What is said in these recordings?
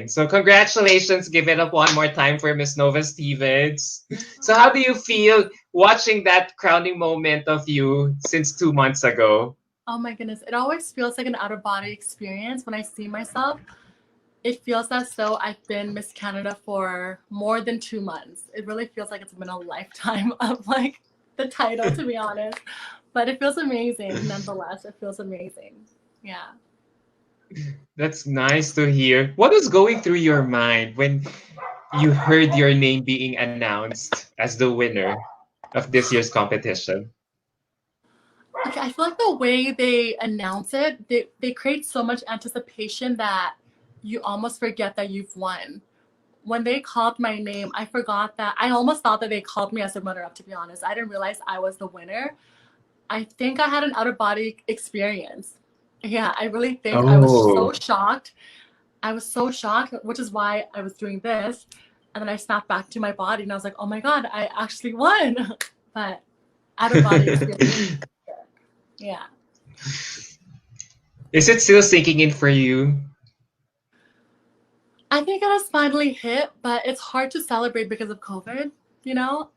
So congratulations. Give it up one more time for Miss Nova Stevens. So how do you feel watching that crowning moment of you since 2 months ago? Oh my goodness. It always feels like an out of body experience when I see myself. It feels as though I've been Miss Canada for more than 2 months. It really feels like it's been a lifetime of like the title, to be honest. But it feels amazing nonetheless. It feels amazing. Yeah. That's nice to hear. What was going through your mind when you heard your name being announced as the winner of this year's competition? Okay, I feel like the way they announce it, they create so much anticipation that you almost forget that you've won. When they called my name, I forgot that I almost thought that they called me as a runner up, to be honest. I didn't realize I was the winner. I think I had an out of body experience. Yeah, I really think I was so Oh. shocked. I was so shocked, which is why I was doing this. And then I snapped back to my body and I was like, oh my God, I actually won. But out of body experience. Yeah. Is it still sinking in for you? I think it has finally hit, but it's hard to celebrate because of COVID, you know?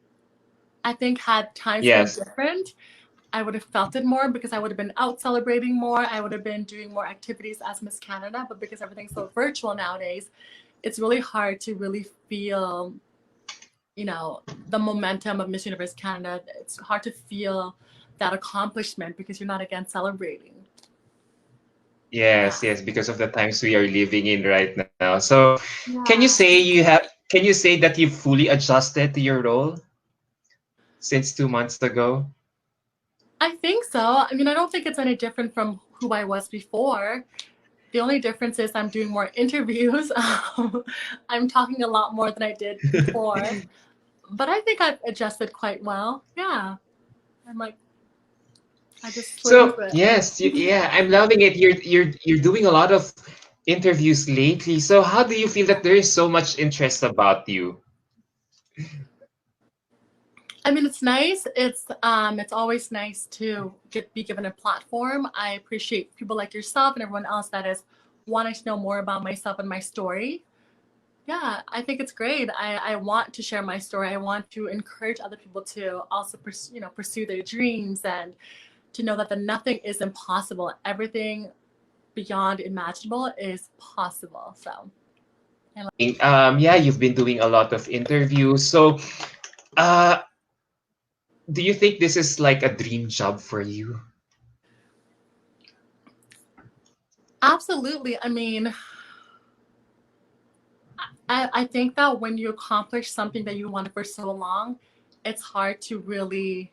I think had times been Yes. different, I would have felt it more because I would have been out celebrating more. I would have been doing more activities as Miss Canada. But because everything's so virtual nowadays, it's really hard to really feel, the momentum of Miss Universe Canada. It's hard to feel that accomplishment because you're not again celebrating. Yeah. Yes, yes, because of the times we are living in right now. So, Yeah. can you say that you've fully adjusted to your role since 2 months ago? I think so. I mean, I don't think it's any different from who I was before. The only difference is I'm doing more interviews. I'm talking a lot more than I did before. But I think I've adjusted quite well. Yeah. I'm like, I just slid So into it. yes, yeah, I'm loving it. You're doing a lot of interviews lately. So how do you feel that there is so much interest about you? I mean, it's nice. It's always nice to be given a platform. I appreciate people like yourself and everyone else that is wanting to know more about myself and my story. Yeah, I think it's great. I want to share my story. I want to encourage other people to also pursue their dreams and to know that the nothing is impossible. Everything beyond imaginable is possible. So Yeah, you've been doing a lot of interviews. So, uh, do you think this is like a dream job for you? absolutely. I mean, I think that when you accomplish something that you wanted for so long, it's hard to really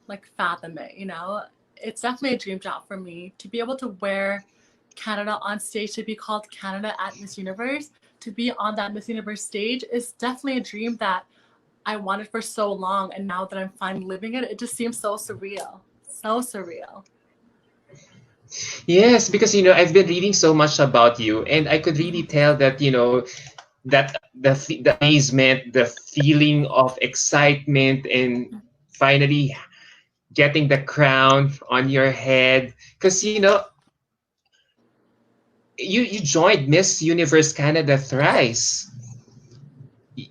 like fathom it, you know? It's definitely a dream job for me to be able to wear Canada on stage, to be called Canada at Miss Universe, to be on that Miss Universe stage is definitely a dream that I wanted for so long. And now that I'm finally living it, it just seems so surreal. So surreal. Yes, because I've been reading so much about you, and I could really tell that that the amazement, the feeling of excitement, and finally getting the crown on your head. Because you joined Miss Universe Canada thrice, Yes.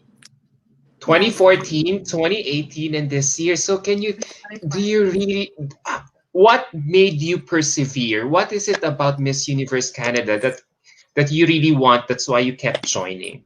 2014, 2018, and this year. So do you really, what made you persevere? What is it about Miss Universe Canada that you really want? That's why you kept joining.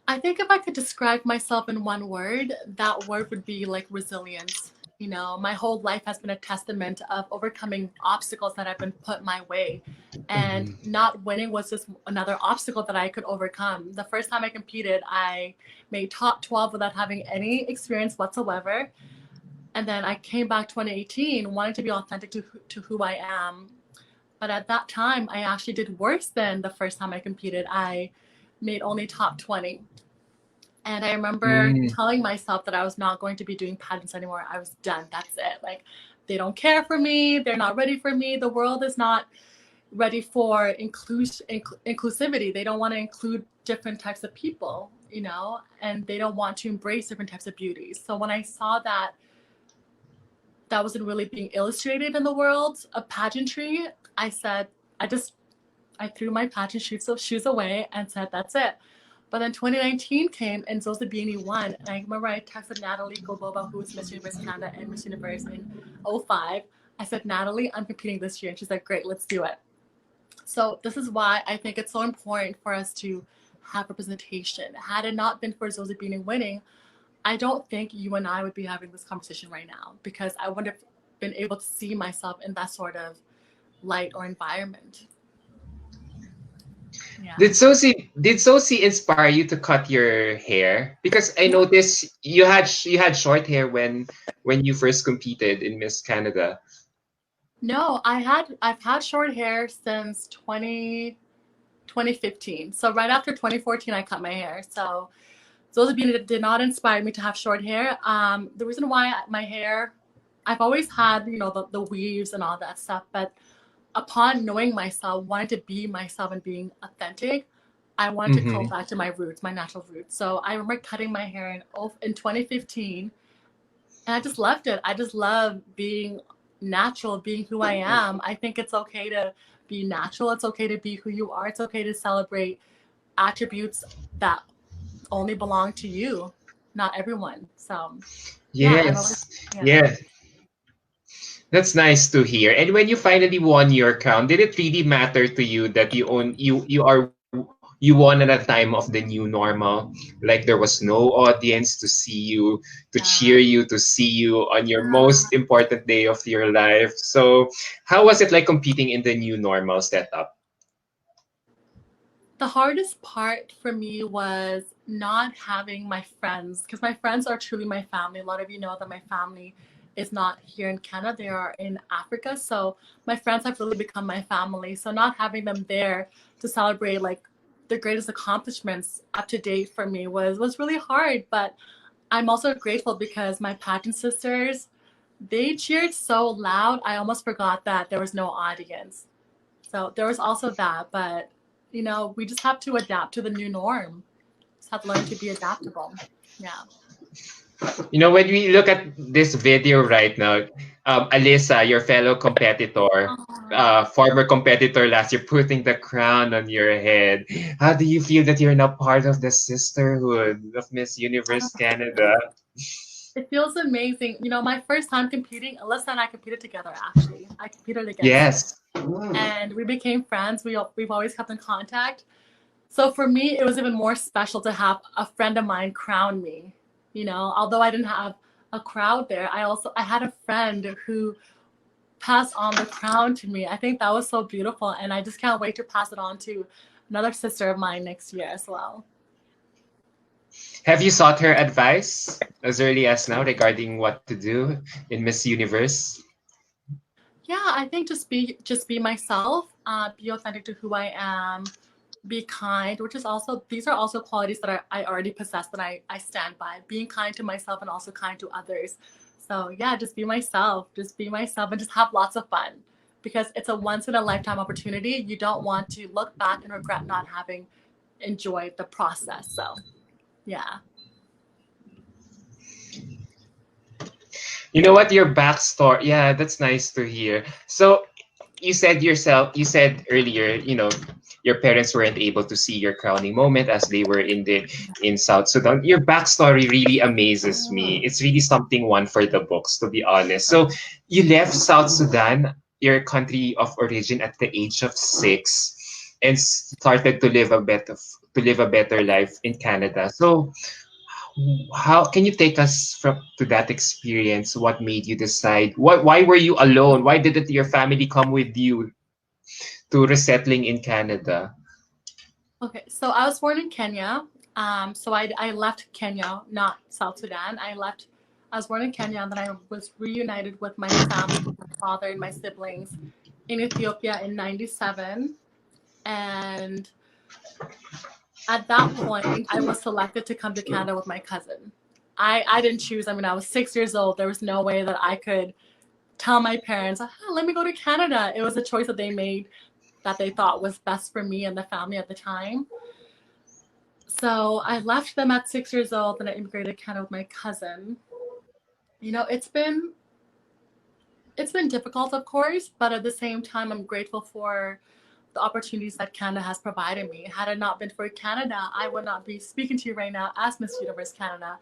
I think if I could describe myself in one word, that word would be like resilience. You know, my whole life has been a testament of overcoming obstacles that have been put my way. And Mhm. not winning was just another obstacle that I could overcome. The first time I competed, I made top 12 without having any experience whatsoever. And then I came back 2018 wanting to be authentic to who I am. But at that time, I actually did worse than the first time I competed. I made only top 20. And I remember Mm. telling myself that I was not going to be doing pageants anymore. I was done. That's it. Like, they don't care for me. They're not ready for me. The world is not ready for inclusivity. They don't want to include different types of people, and they don't want to embrace different types of beauties. So when I saw that wasn't really being illustrated in the world of pageantry, I said, I just I threw my pageant shoes away and said, that's it. But then 2019 came and Zosa Beanie won. And I remember I texted Natalie Goboba, who was Miss Universe Canada and Miss Universe in '05. I said, Natalie, I'm competing this year. And she's like, great, let's do it. So this is why I think it's so important for us to have representation. Had it not been for Zosa Beanie winning, I don't think you and I would be having this conversation right now, because I wouldn't have been able to see myself in that sort of light or environment. Yeah. Did Sosi inspire you to cut your hair? Because I No, noticed you had short hair when you first competed in Miss Canada. no, I've had short hair since 2015. So right after 2014, I cut my hair. So those beauty did not inspire me to have short hair. The reason why my hair, I've always had, the weaves and all that stuff, but upon knowing myself, wanting to be myself and being authentic, I wanted to go Mm-hmm. back to my roots, my natural roots. So I remember cutting my hair in 2015, and I just loved it. I just love being natural, being who I am. I think it's okay to be natural. It's okay to be who you are. It's okay to celebrate attributes that only belong to you, not everyone. So yeah, I'm always, Yes. yeah. Yeah. That's nice to hear. And when you finally won your crown, did it really matter to you that you won at a time of the new normal? Like there was no audience to see you, to cheer Yeah. you, to see you on your Yeah. most important day of your life. So how was it like competing in the new normal setup? The hardest part for me was not having my friends, because my friends are truly my family. A lot of you know that my family is not here in Canada, they are in Africa. So my friends have really become my family. So not having them there to celebrate like the greatest accomplishments up to date for me was really hard. But I'm also grateful because my pageant sisters, they cheered so loud, I almost forgot that there was no audience. So there was also that, but we just have to adapt to the new norm. Just have to learn to be adaptable. Yeah. When we look at this video right now, Alyssa, your fellow competitor, Oh, former competitor last year, putting the crown on your head. How do you feel that you're now part of the sisterhood of Miss Universe Canada? it feels amazing. My first time competing, Alyssa and I competed together actually. I competed against her Yes. and we became friends. We've always kept in contact. So for me, it was even more special to have a friend of mine crown me. Although I didn't have a crowd there, I had a friend who passed on the crown to me. I think that was so beautiful, and I just can't wait to pass it on to another sister of mine next year as well. Have you sought her advice as early as now regarding what to do in Miss Universe? Yeah, I think just be myself, be authentic to who I am, be kind, which is also these are also qualities that I already possess that I stand by. Being kind to myself and also kind to others. So yeah, just be myself. Just be myself and just have lots of fun. Because it's a once in a lifetime opportunity. You don't want to look back and regret not having enjoyed the process. So yeah. You know what? Your backstory. Yeah, that's nice to hear. So you said earlier, your parents weren't able to see your crowning moment as they were in South Sudan. Your backstory really amazes me. It's really something one for the books, to be honest. So you left South Sudan, your country of origin, at the age of 6, and started to live a better life in Canada. So how can you take us to that experience? What made you decide? Why were you alone? Why didn't your family come with you to resettling in Canada? Okay, so I was born in Kenya. So I left Kenya, not South Sudan. I was born in Kenya, and then I was reunited with my family, with my father and my siblings in Ethiopia in '97. And at that point, I was selected to come to Canada with my cousin. I didn't choose. I mean, I was 6 years old. There was no way that I could tell my parents, let me go to Canada. It was a choice that they made that they thought was best for me and the family at the time. So I left them at 6 years old and I immigrated to Canada with my cousin. It's been difficult, of course, but at the same time, I'm grateful for the opportunities that Canada has provided me. Had it not been for Canada, I would not be speaking to you right now as Miss Universe Canada,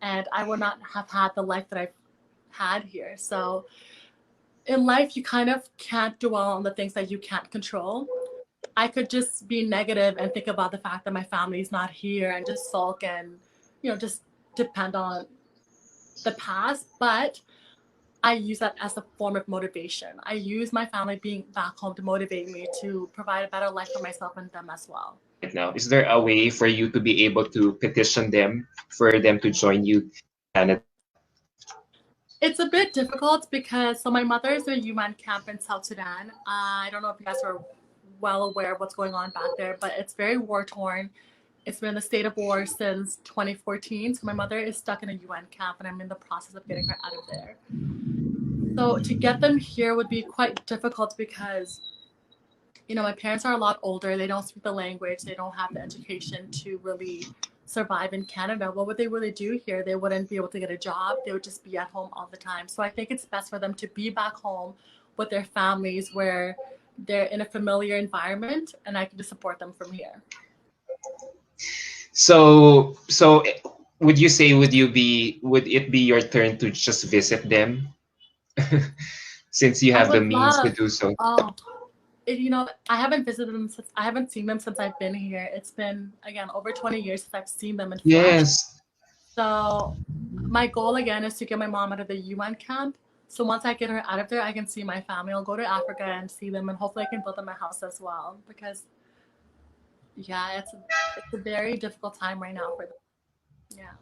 and I would not have had the life that I've had here. So in life, you kind of can't dwell on the things that you can't control. I could just be negative and think about the fact that my family's not here and just sulk and, just depend on the past. But I use that as a form of motivation. I use my family being back home to motivate me to provide a better life for myself and them as well. Right now, is there a way for you to be able to petition them for them to join you in Canada? It's a bit difficult because my mother is in a UN camp in South Sudan. I don't know if you guys are well aware of what's going on back there, but it's very war torn. It's been in a state of war since 2014. So my mother is stuck in a UN camp, and I'm in the process of getting her out of there. So to get them here would be quite difficult because, my parents are a lot older. They don't speak the language. They don't have the education to really survive in Canada. What would they really do here? They wouldn't be able to get a job. They would just be at home all the time. So I think it's best for them to be back home with their families where they're in a familiar environment, and I can just support them from here. So would you say would it be your turn to just visit them since you I have the would means to love. do so? Oh, I haven't visited them since I haven't seen them since I've been here. It's been again over 20 years since I've seen them in flesh. Yes. So my goal again is to get my mom out of the UN camp. So once I get her out of there, I can see my family. I'll go to Africa and see them, and hopefully I can build them a house as well. Because yeah, it's a very difficult time right now for them. Yeah.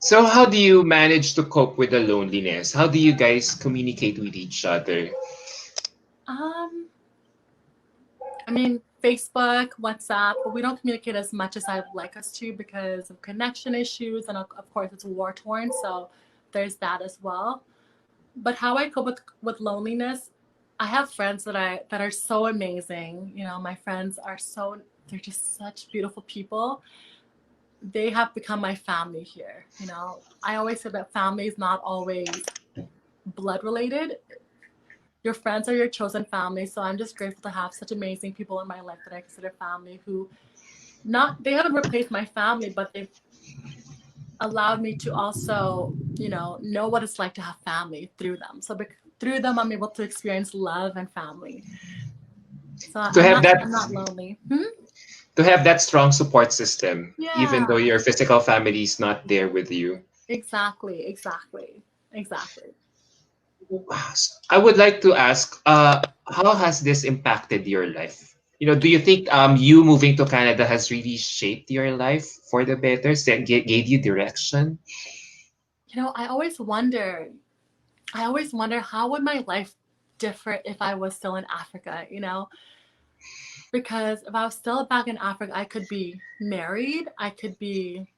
So how do you manage to cope with the loneliness? How do you guys communicate with each other? Um, I mean, Facebook, WhatsApp, but we don't communicate as much as I'd like us to because of connection issues, and of course it's war torn, so there's that as well. But how I cope with loneliness, I have friends that are so amazing. My friends they're just such beautiful people. They have become my family here. I always say that family is not always blood related. Your friends are your chosen family. So I'm just grateful to have such amazing people in my life that I consider family who they haven't replaced my family, but they've allowed me to also, know what it's like to have family through them. So through them, I'm able to experience love and family. So To have I'm not lonely. to have that strong support system, even Yeah, though your physical family is not there with you. exactly. I would like to ask, how has this impacted your life? Do you think you moving to Canada has really shaped your life for the better, gave you direction? I always wonder how would my life differ if I was still in Africa, because if I was still back in Africa, I could be married, I could be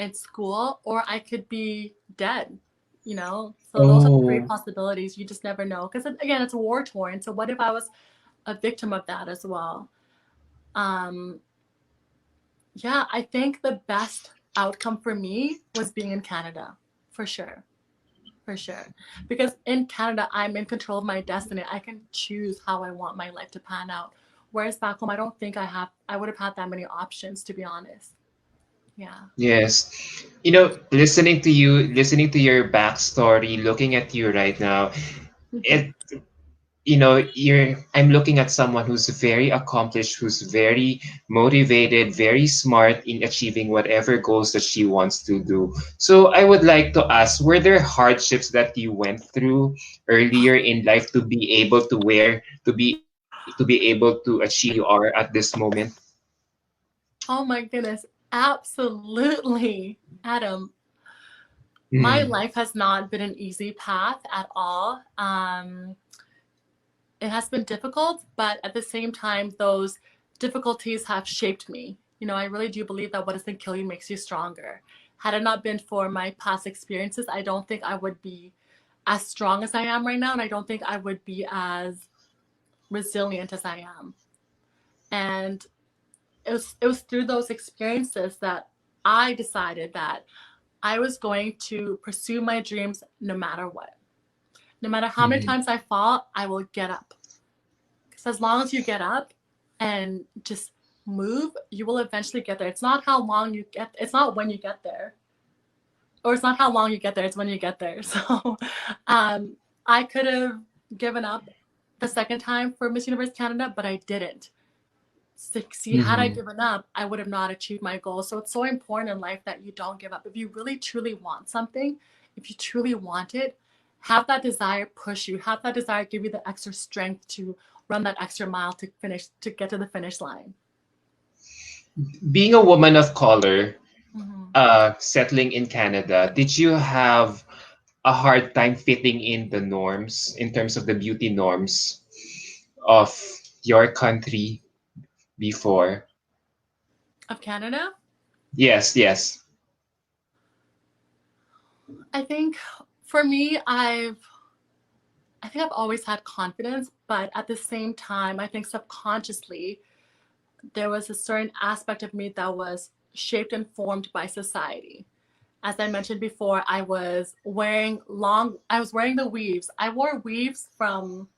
in school, or I could be dead. So those are the three Oh, possibilities. You just never know, because again, it's war torn. So what if I was a victim of that as well? um yeah, I think the best outcome for me was being in Canada, for sure. For sure. Because in Canada, I'm in control of my destiny. I can choose how I want my life to pan out. Whereas back home, I don't think I would have had that many options, to be honest. Yeah. yes. Listening to your backstory, looking at you right now, Mhm. it I'm looking at someone who's very accomplished, who's very motivated, very smart in achieving whatever goals that she wants to do. So I would like to ask, were there hardships that you went through earlier in life to be able to be able to achieve where you are at this moment? Oh my goodness. Absolutely. Adam, my Mm. life has not been an easy path at all. It has been difficult, but at the same time, those difficulties have shaped me. I really do believe that what doesn't kill you makes you stronger. Had it not been for my past experiences, I don't think I would be as strong as I am right now, and I don't think I would be as resilient as I am. And it was through those experiences that I decided that I was going to pursue my dreams no matter what. No matter how many Mhm. times I fall, I will get up. So as long as you get up and just move, you will eventually get there. It's not how long you get, it's not when you get there. Or it's not how long you get there, it's when you get there. So I could have given up the second time for Miss Universe Canada, but I didn't. See, had I Mhm. given up, I would have not achieved my goal. So it's so important in life that you don't give up. If you really truly want something, if you truly want it, have that desire push you, have that desire give you the extra strength to run that extra mile to finish, to get to the finish line. Being a woman of color, Mm-hmm. settling in Canada, did you have a hard time fitting in the norms in terms of the beauty norms of your country before? Of Canada, Yes, yes. I think for me, I think I've always had confidence, but at the same time, I think subconsciously there was a certain aspect of me that was shaped and formed by society. As I mentioned before, I was wearing the weaves. I wore weaves from,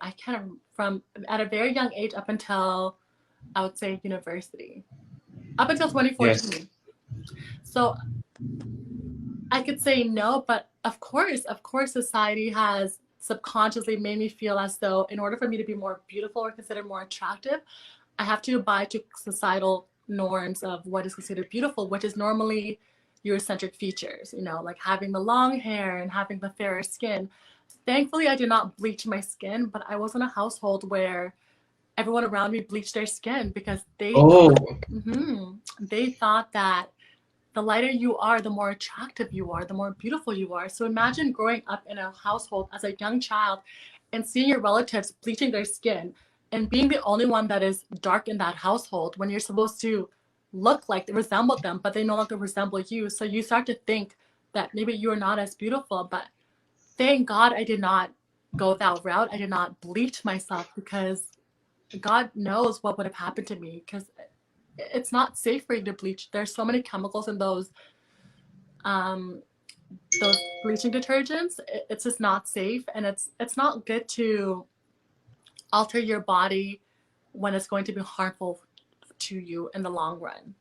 I can't, from at a very young age up until I would say university, up until Yes. 2014. So I could say no, but of course, society has subconsciously made me feel as though in order for me to be more beautiful or considered more attractive, I have to abide to societal norms of what is considered beautiful, which is normally Eurocentric features, like having the long hair and having the fairer skin. Thankfully, I did not bleach my skin, but I was in a household where everyone around me bleached their skin because Oh, they thought that the lighter you are, the more attractive you are, the more beautiful you are. So imagine growing up in a household as a young child and seeing your relatives bleaching their skin and being the only one that is dark in that household when you're supposed to look like resemble them, but they no longer resemble you. So you start to think that maybe you are not as beautiful. But thank God I did not go that route. I did not bleach myself because God knows what would have happened to me because it's not safe for you to bleach. There's so many chemicals in um, those bleaching detergents. It's just not safe, and it's not good to alter your body when it's going to be harmful to you in the long run.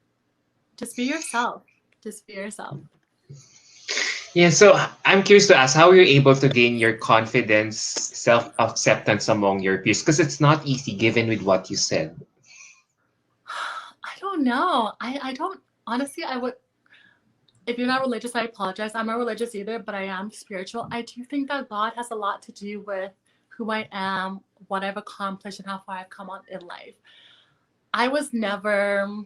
Just be yourself. Just be yourself. yeah. So I'm curious to ask, how are you able to gain your confidence, self acceptance among your peers? Because it's not easy, given with what you said. I don't know. I don't honestly. I would. If you're not religious, I apologize. I'm not religious either, but I am spiritual. I do think that God has a lot to do with who I am, what I've accomplished, and how far I've come on in life. I was never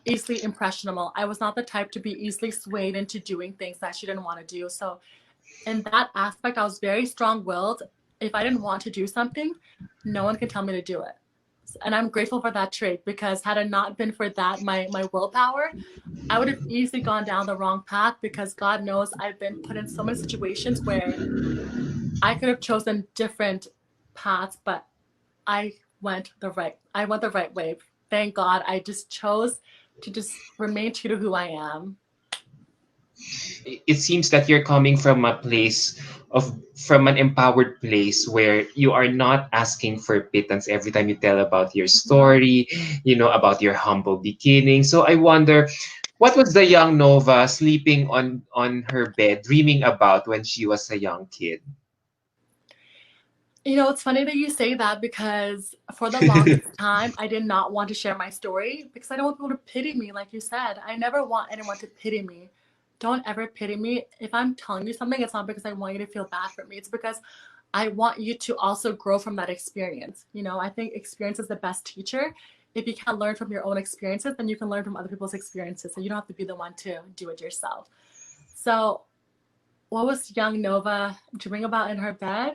easily impressionable. I was not the type to be easily swayed into doing things that she didn't want to do. So, in that aspect, I was very strong willed. If I didn't want to do something, no one can tell me to do it. And I'm grateful for that trait because had it not been for that, my willpower, I would have easily gone down the wrong path because God knows I've been put in so many situations where I could have chosen different paths, but I went the right way. Thank God. I just chose to just remain true to who I am. It seems that you're coming from a place from an empowered place where you are not asking for pittance every time you tell about your Mhm. story, about your humble beginning. So I wonder, what was the young Nova sleeping on her bed dreaming about when she was a young kid? It's funny that you say that because for the longest time, I did not want to share my story because I don't want people to pity me, like you said. I never want anyone to pity me. Don't ever pity me. If I'm telling you something, it's not because I want you to feel bad for me. It's because I want you to also grow from that experience. I think experience is the best teacher. If you can't learn from your own experiences, then you can learn from other people's experiences. So you don't have to be the one to do it yourself. So, what was young Nova dreaming about in her bed?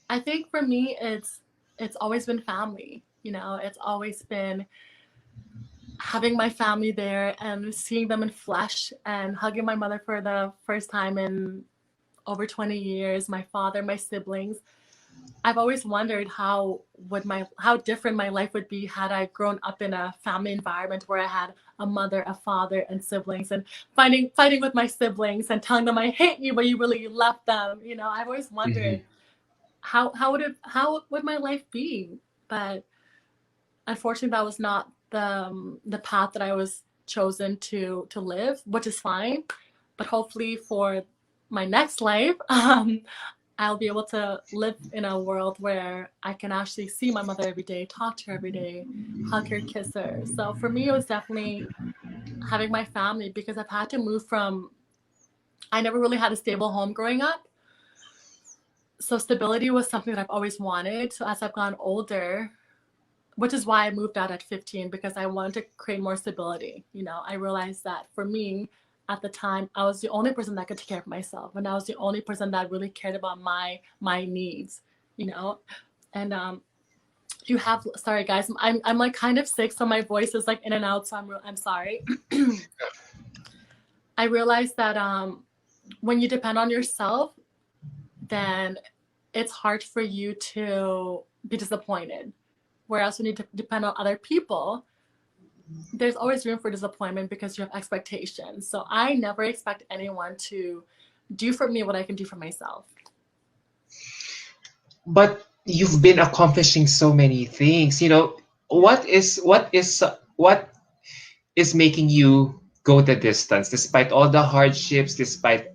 I think for me, it's always been family. It's always been having my family there and seeing them in flesh and hugging my mother for the first time in over 20 years, my father, my siblings. I've always wondered how different my life would be had I grown up in a family environment where I had a mother, a father, and siblings, and fighting with my siblings and telling them I hate you, but you really love them. I've always wondered Hmm. how would my life be, but unfortunately that was not the path that I was chosen to live, which is fine. But hopefully for my next life, I'll be able to live in a world where I can actually see my mother every day, talk to her every day, hug her, kiss her. So for me, it was definitely having my family, because I've had to move from, I never really had a stable home growing up. So stability was something that I've always wanted. So as I've gotten older, which is why I moved out at 15, because I wanted to create more stability. I realized that for me at the time, I was the only person that could take care of myself, and I was the only person that really cared about my needs. You know, and you have, sorry guys, I'm like kind of sick, so my voice is like in and out. So I'm sorry. I realized that when you depend on yourself, then it's hard for you to be disappointed. Whereas when you depend on other people, there's always room for disappointment because you have expectations. So I never expect anyone to do for me what I can do for myself. But you've been accomplishing so many things. Yeah. What is making you go the distance despite all the hardships, despite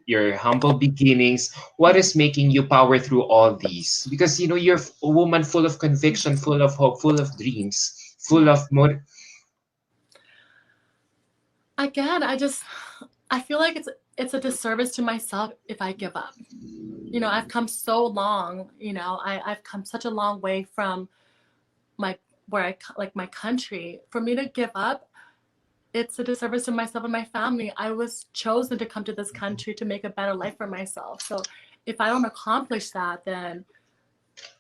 your humble beginnings? What is making you power through all these? Because you're a woman full of conviction, full of hope, full of dreams, full Yeah. of Again, I feel like it's a disservice to myself if I give up. I've come so long. I've come such a long way from my where I like my country. For me to give up, it's a disservice to myself and my family. I was chosen to come to this country to make a better life for myself. So if I don't accomplish that, then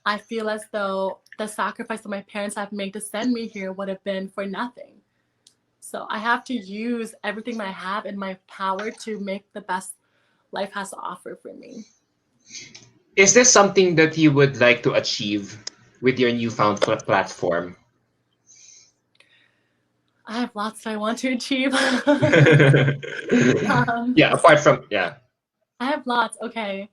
I feel as though the sacrifice that my parents have made to send me here would have been for nothing. So I have to use everything I have in my power to make the best life has to offer for me. Is this something that you would like to achieve with your newfound platform? I have lots I want to achieve. um, Yeah, apart from, yeah. I have lots. Okay.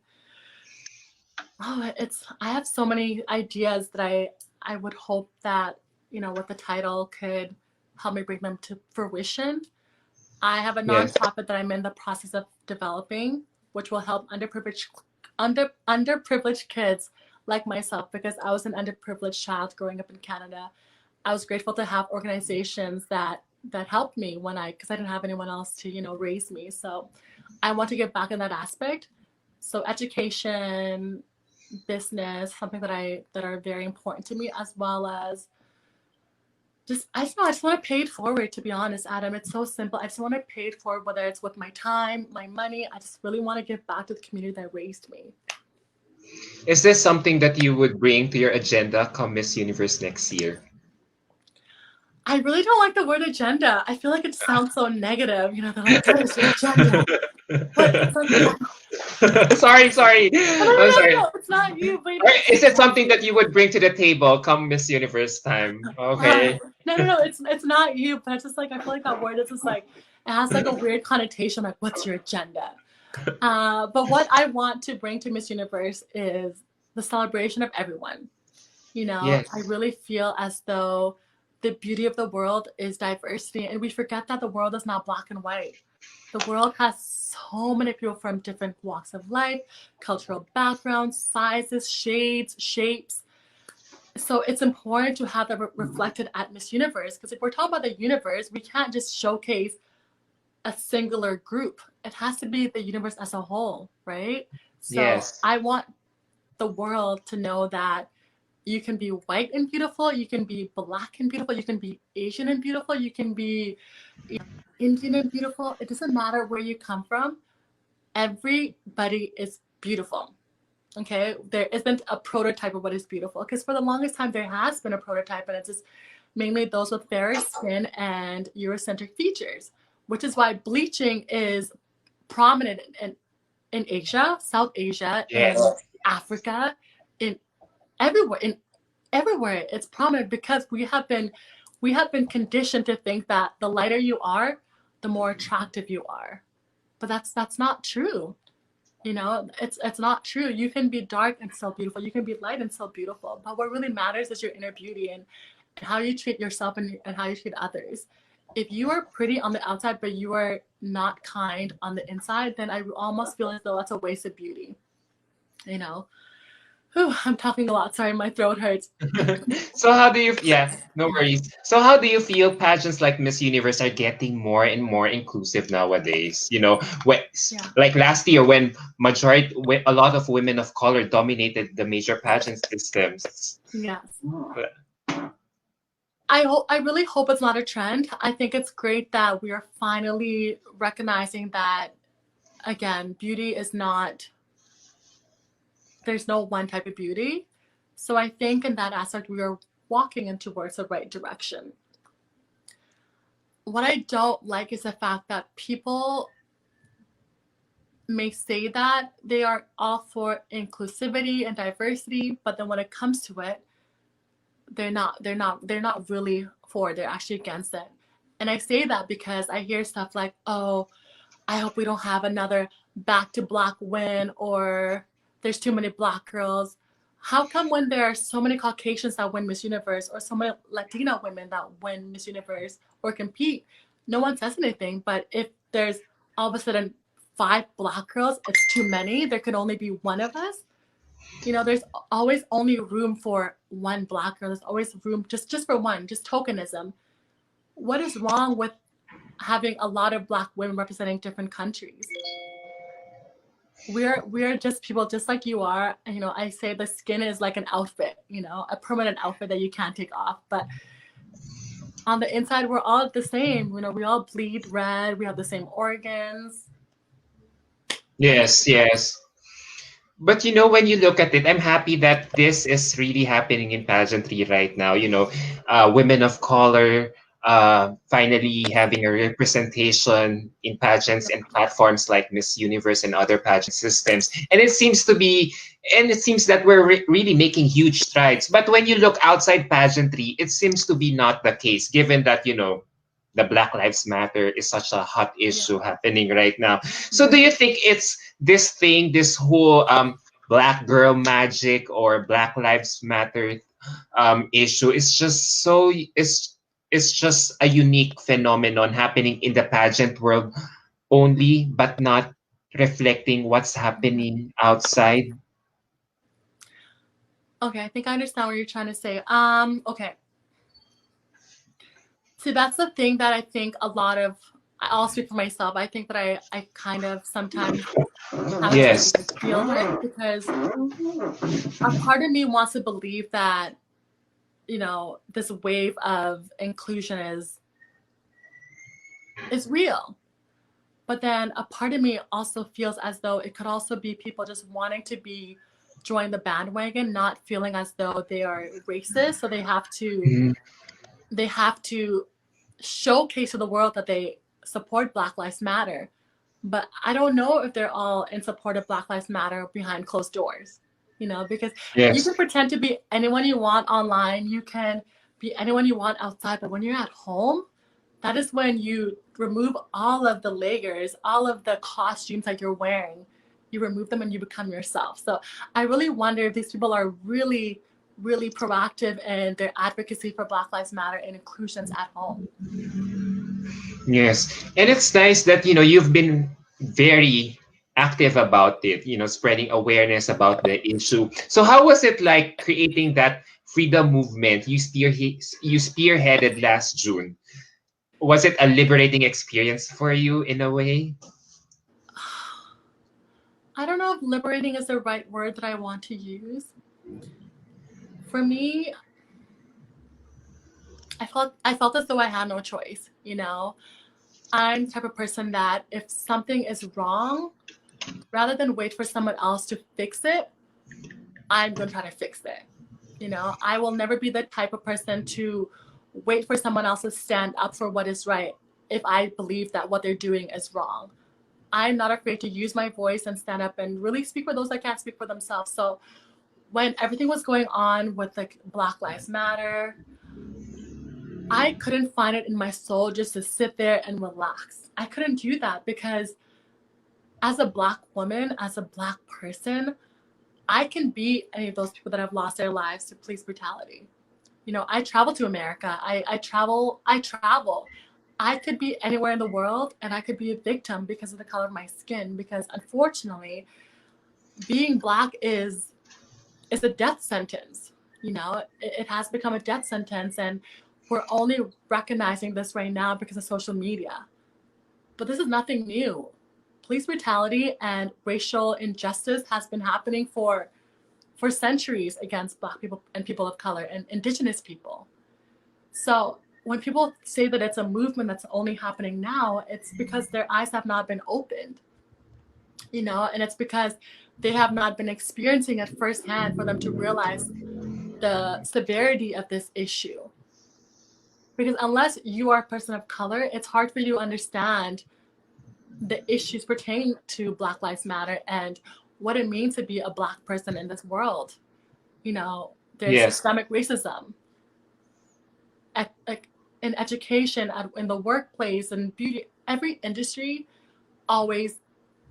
Oh, I have so many ideas that I would hope that, with the title could help me bring them to fruition. I have a Yes. nonprofit that I'm in the process of developing, which will help underprivileged kids like myself, because I was an underprivileged child growing up in Canada. I was grateful to have organizations that helped me because I didn't have anyone else to, raise me. So I want to give back in that aspect. So education, business, something that are very important to me, as well as just I don't know, I just want to pay it forward, to be honest, Adam. It's so simple. I just want to pay it forward, whether it's with my time, my money. I just really want to give back to the community that raised me. Is this something that you would bring to your agenda come Miss Universe next year? I really don't like the word agenda. I feel like it sounds so negative. They're like, what is your agenda? What it's like, Sorry. no, no, I'm no, sorry. no, it's not you, but Or is it something that you would bring to the table come Miss Universe time? uh, Okay. no, it's not you, but it's just like I feel like that word is just like it has like a weird connotation, like what's your agenda? But what I want to bring to Miss Universe is the celebration of everyone. I Yes. really feel as though the beauty of the world is diversity, and we forget that the world is not black and white. The world has so many people from different walks of life, cultural backgrounds, sizes, shades, shapes. So it's important to have that reflected at Miss Universe, because if we're talking about the universe, we can't just showcase a singular group. It has to be the universe as a whole, right? So Yes. I want the world to know that you can be white and beautiful, you can be black and beautiful, you can be Asian and beautiful, you can be Indian and beautiful. It doesn't matter where you come from. Everybody is beautiful. Okay, there isn't a prototype of what is beautiful, because for the longest time there has been a prototype, and it's just mainly those with fairer skin and Eurocentric features, which is why bleaching is prominent in Asia, South Asia, in Yes. Africa, in everywhere, everywhere it's prominent, because we have been conditioned to think that the lighter you are, the more attractive you are. But that's not true. You know, it's not true. You can be dark and still beautiful. You can be light and still beautiful. But what really matters is your inner beauty, and how you treat yourself, and how you treat others. If you are pretty on the outside, but you are not kind on the inside, then I almost feel as though that's a waste of beauty. You know? Whew, I'm talking a lot. Sorry, my throat hurts. So how do you, yeah, no worries. So how do you feel pageants like Miss Universe are getting more and more inclusive nowadays? You know, when, Yeah. like last year when when a lot of women of color dominated the major pageant systems. Yes. I really hope it's not a trend. I think it's great that we are finally recognizing that, again, beauty is not, there's no one type of beauty. So I think in that aspect, we are walking in towards the right direction. What I don't like is the fact that people may say that they are all for inclusivity and diversity, but then when it comes to it, they're not really for it. They're actually against it. And I say that because I hear stuff like, oh, I hope we don't have another Back to Black win, or there's too many Black girls. How come when there are so many Caucasians that win Miss Universe, or so many Latina women that win Miss Universe or compete, no one says anything? But if there's all of a sudden 5 Black girls, it's too many. There could only be one of us. You know, there's always only room for one Black girl. There's always room just for one, just tokenism. What is wrong with having a lot of Black women representing different countries? We're just people just like you are. You know, I say the skin is like an outfit, you know, a permanent outfit that you can't take off. But on the inside, we're all the same. You know, we all bleed red. We have the same organs. Yes, yes. But you know, when you look at it, I'm happy that this is really happening in pageantry right now. You know, women of color finally having a representation in pageants and platforms like Miss Universe and other pageant systems. And it seems that we're really making huge strides. But when you look outside pageantry, it seems to be not the case, given that, you know, the Black Lives Matter is such a hot issue Yeah. happening right now. So do you think it's this thing, this whole black girl magic or Black Lives Matter issue is just so it's just a unique phenomenon happening in the pageant world only, but not reflecting what's happening outside? Okay, I think I understand what you're trying to say. Okay. So that's the thing that I think a lot of, I'll speak for myself. I think that I kind of sometimes have Yes. to deal with, because a part of me wants to believe that, you know, this wave of inclusion is real. But then a part of me also feels as though it could also be people just wanting to be join the bandwagon, not feeling as though they are racist. So Mhm. they have to showcase to the world that they support Black Lives Matter. But I don't know if they're all in support of Black Lives Matter behind closed doors, you know, because you Yes. can pretend to be anyone you want online, you can be anyone you want outside, but when you're at home, that is when you remove all of the layers, all of the costumes that you're wearing. You remove them and you become yourself. So I really wonder if these people are really, really proactive in their advocacy for Black Lives Matter and inclusions at home. Yes. And it's nice that, you know, you've been very active about it, you know, spreading awareness about the issue. So how was it like creating that freedom movement you spearheaded last June? Was it a liberating experience for you in a way? I don't know if liberating is the right word that I want to use. For me, I felt as though I had no choice, you know. I'm the type of person that if something is wrong, rather than wait for someone else to fix it, I'm going to try to fix it. You know, I will never be the type of person to wait for someone else to stand up for what is right if I believe that what they're doing is wrong. I'm not afraid to use my voice and stand up and really speak for those that can't speak for themselves. So when everything was going on with like Black Lives Matter, I couldn't find it in my soul just to sit there and relax. I couldn't do that because as a Black woman, as a Black person, I can be any of those people that have lost their lives to police brutality. You know, I travel to America. I travel. I could be anywhere in the world and I could be a victim because of the color of my skin. Because unfortunately, being Black is a death sentence. You know, it has become a death sentence, and we're only recognizing this right now because of social media. But this is nothing new. Police brutality and racial injustice has been happening for centuries against Black people and people of color and Indigenous people. So when people say that it's a movement that's only happening now, it's because their eyes have not been opened, you know, and it's because they have not been experiencing it firsthand for them to realize the severity of this issue. Because unless you are a person of color, it's hard for you to understand the issues pertaining to Black Lives Matter and what it means to be a Black person in this world. You know, there's Yes. systemic racism in education, in the workplace, and beauty. Every industry always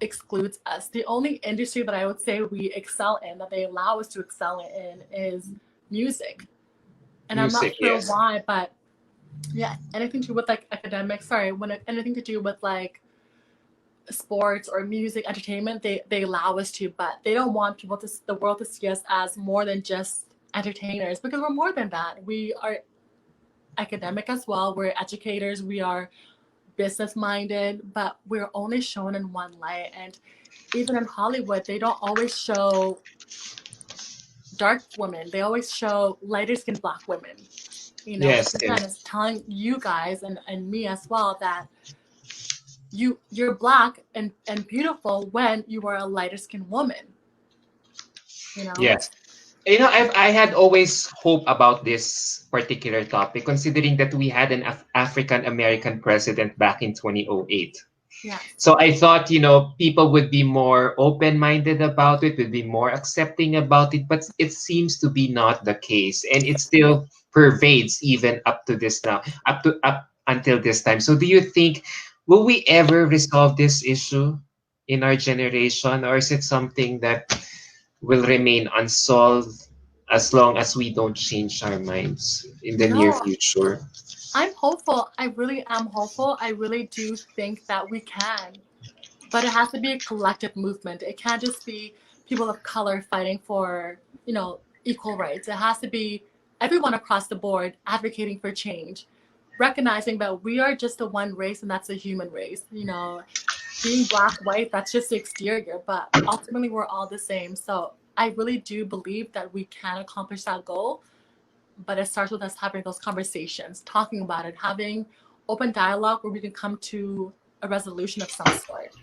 excludes us. The only industry that I would say we excel in, that they allow us to excel in, is music. And I'm not Music, sure yes. why, but yeah, anything to do with like academics, anything to do with like sports or music, entertainment, they allow us to, but they don't want the world to see us as more than just entertainers, because we're more than that. We are academic as well. We're educators. We are business minded, but we're only shown in one light. And even in Hollywood, they don't always show dark women. They always show lighter skinned Black women. You know, which Yes, again yes. is telling you guys and me as well that you're Black and beautiful when you are a lighter skinned woman. You know? Yes. You know, I had always hope about this particular topic, considering that we had an African American president back in 2008. Yes. So I thought, you know, people would be more open-minded about it, would be more accepting about it, but it seems to be not the case, and it still pervades even up to this now, up until this time. So do you think will we ever resolve this issue in our generation, or is it something that will remain unsolved as long as we don't change our minds in the near No, future? I'm hopeful. I really am hopeful. I really do think that we can. But it has to be a collective movement. It can't just be people of color fighting for, you know, equal rights. It has to be everyone across the board advocating for change, recognizing that we are just the one race and that's the human race. You know, being Black, white, that's just the exterior, but ultimately we're all the same. So I really do believe that we can accomplish that goal, but it starts with us having those conversations, talking about it, having open dialogue where we can come to a resolution of some sort.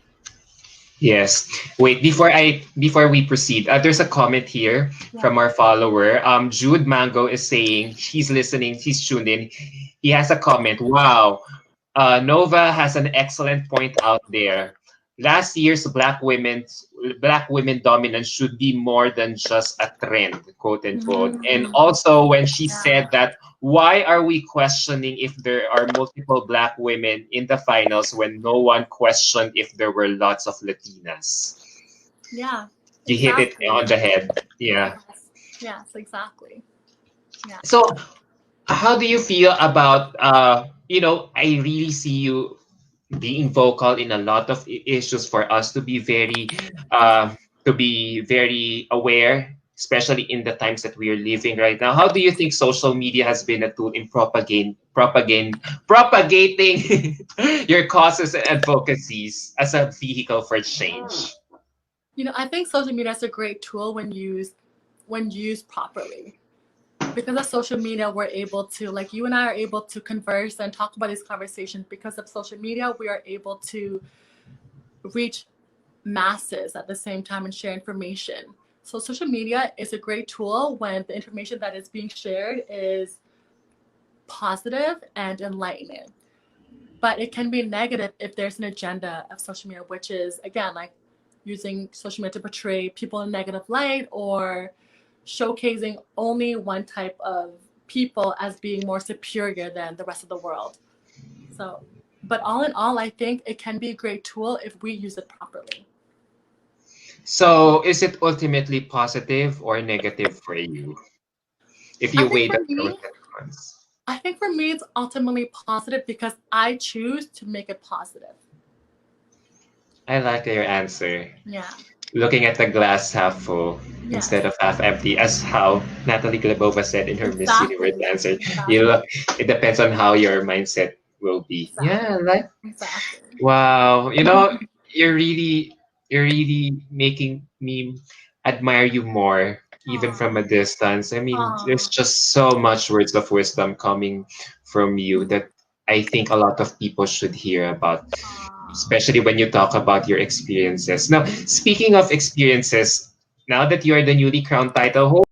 Yes. Wait, before we proceed, there's a comment here Yeah. from our follower. Jude Mango is saying he's listening, he's tuned in. He has a comment. Wow. Nova has an excellent point out there. Last year's black women dominance should be more than just a trend, quote unquote. And Mm, also when she yeah. said that, why are we questioning if there are multiple black women in the finals when no one questioned if there were lots of Latinas? Yeah. You hit it Exactly. on the head. Yeah. Yes. Yes, exactly. Yeah. So how do you feel about you know, I really see you being vocal in a lot of issues for us uh, to be very aware, especially in the times that we are living right now. How do you think social media has been a tool in propagating your causes and advocacies as a vehicle for change? You know, I think social media is a great tool when used properly. Because of social media, we're able to, like you and I are able to converse and talk about these conversations. Because of social media, we are able to reach masses at the same time and share information. So social media is a great tool when the information that is being shared is positive and enlightening. But it can be negative if there's an agenda of social media, which is again like using social media to portray people in a negative light or showcasing only one type of people as being more superior than the rest of the world. So, but all in all, I think it can be a great tool if we use it properly. So, is it ultimately positive or negative for you if I you think weigh for the pros me, and cons? I think for me it's ultimately positive because I choose to make it positive. I like your answer. Yeah. Looking at the glass half full instead Yes. of half empty, as how Natalie Glebova said in her Miss Universe Exactly. answer. You Exactly. look, it depends on how your mindset will be. Exactly. Yeah, like Exactly. wow. You're really you're really making me admire you more, even from a Aw. distance. I mean, there's Aw. just so much words of wisdom coming from you that I think a lot of people should hear about, Aw. especially when you talk about your experiences. Now, speaking of experiences, now that you are the newly crowned title